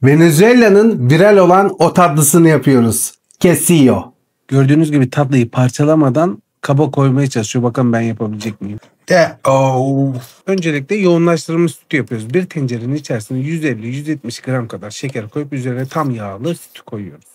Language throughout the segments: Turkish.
Venezuela'nın viral olan o tatlısını yapıyoruz. Quesillo. Gördüğünüz gibi tatlıyı parçalamadan kaba koymaya çalışıyor. Bakalım ben yapabilecek miyim? Öncelikle yoğunlaştırılmış sütü yapıyoruz. Bir tencerenin içerisine 150-170 gram kadar şeker koyup üzerine tam yağlı sütü koyuyoruz.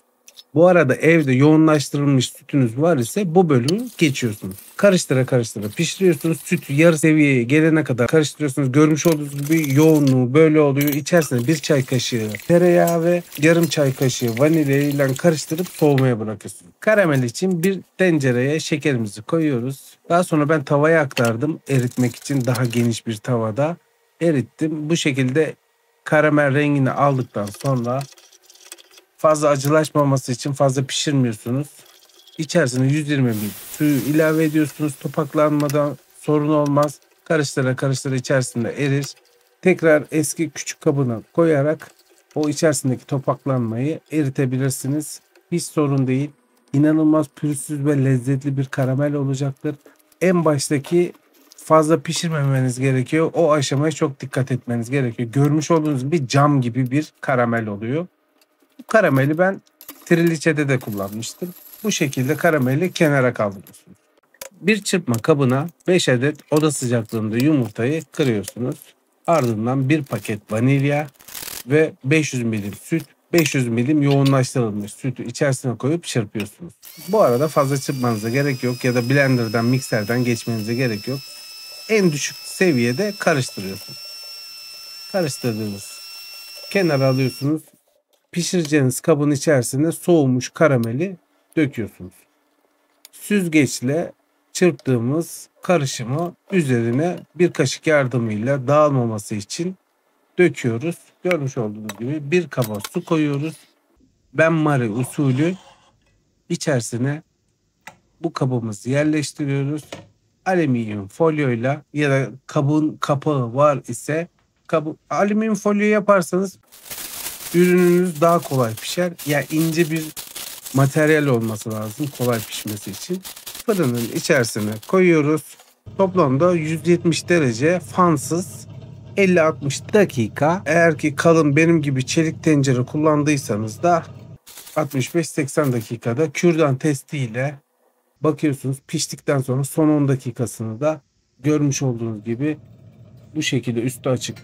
Bu arada evde yoğunlaştırılmış sütünüz var ise bu bölümü geçiyorsunuz. Karıştıra karıştıra pişiriyorsunuz. Süt yarı seviyeye gelene kadar karıştırıyorsunuz. Görmüş olduğunuz gibi yoğunluğu böyle oluyor. İçerisine bir çay kaşığı tereyağı ve yarım çay kaşığı vanilya ile karıştırıp soğumaya bırakıyorsunuz. Karamel için bir tencereye şekerimizi koyuyoruz. Daha sonra ben tavaya aktardım. Eritmek için daha geniş bir tavada erittim. Bu şekilde karamel rengini aldıktan sonra fazla acılaşmaması için fazla pişirmiyorsunuz. İçerisine 120 ml suyu ilave ediyorsunuz. Topaklanmadan sorun olmaz. Karıştıra karıştıra içerisinde erir. Tekrar eski küçük kabına koyarak o içerisindeki topaklanmayı eritebilirsiniz. Hiç sorun değil. İnanılmaz pürüzsüz ve lezzetli bir karamel olacaktır. En baştaki fazla pişirmemeniz gerekiyor. O aşamaya çok dikkat etmeniz gerekiyor. Görmüş olduğunuz gibi cam gibi bir karamel oluyor. Bu karameli ben triliçede de kullanmıştım. Bu şekilde karameli kenara kaldırıyorsunuz. Bir çırpma kabına 5 adet oda sıcaklığında yumurtayı kırıyorsunuz. Ardından bir paket vanilya ve 500 milim süt, 500 milim yoğunlaştırılmış sütü içerisine koyup çırpıyorsunuz. Bu arada fazla çırpmanıza gerek yok ya da blenderdan, mikserden geçmenize gerek yok. En düşük seviyede karıştırıyorsunuz. Karıştırdığınız kenara alıyorsunuz. Pişireceğiniz kabın içerisine soğumuş karameli döküyorsunuz. Süzgeçle çırptığımız karışımı üzerine bir kaşık yardımıyla dağılmaması için döküyoruz. Görmüş olduğunuz gibi bir kaba su koyuyoruz. Benmari usulü içerisine bu kabımızı yerleştiriyoruz. Alüminyum folyoyla ya da kabın kapağı var ise alüminyum folyo yaparsanız ürününüz daha kolay pişer. Yani ince bir materyal olması lazım kolay pişmesi için. Fırının içerisine koyuyoruz. Toplamda 170 derece fansız 50-60 dakika. Eğer ki kalın benim gibi çelik tencere kullandıysanız da 65-80 dakikada kürdan testiyle bakıyorsunuz. Piştikten sonra son 10 dakikasını da görmüş olduğunuz gibi bu şekilde üstü açık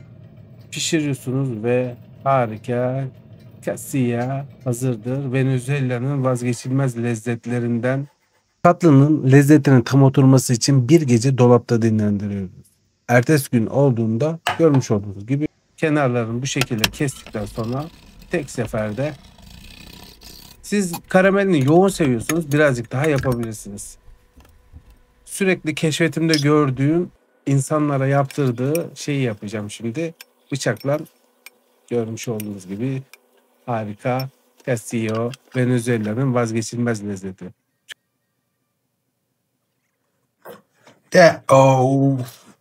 pişiriyorsunuz ve harika Quesillo hazırdır. Venezuela'nın vazgeçilmez lezzetlerinden. Tatlının lezzetinin tam oturması için bir gece dolapta dinlendiriyoruz. Ertesi gün olduğunda görmüş olduğunuz gibi kenarlarını bu şekilde kestikten sonra tek seferde siz karamelini yoğun seviyorsunuz birazcık daha yapabilirsiniz. Sürekli keşfetimde gördüğüm insanlara yaptırdığı şeyi yapacağım şimdi. Bıçakla görmüş olduğunuz gibi harika Quesillo Venezuela'nın vazgeçilmez lezzeti.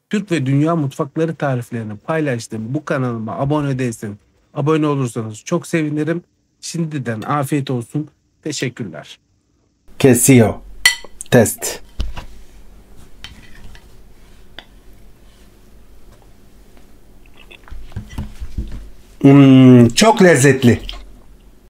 Türk ve dünya mutfakları tariflerini paylaştığım bu kanalıma abone değilseniz, abone olursanız çok sevinirim. Şimdiden afiyet olsun. Teşekkürler. Quesillo. Test. Çok lezzetli.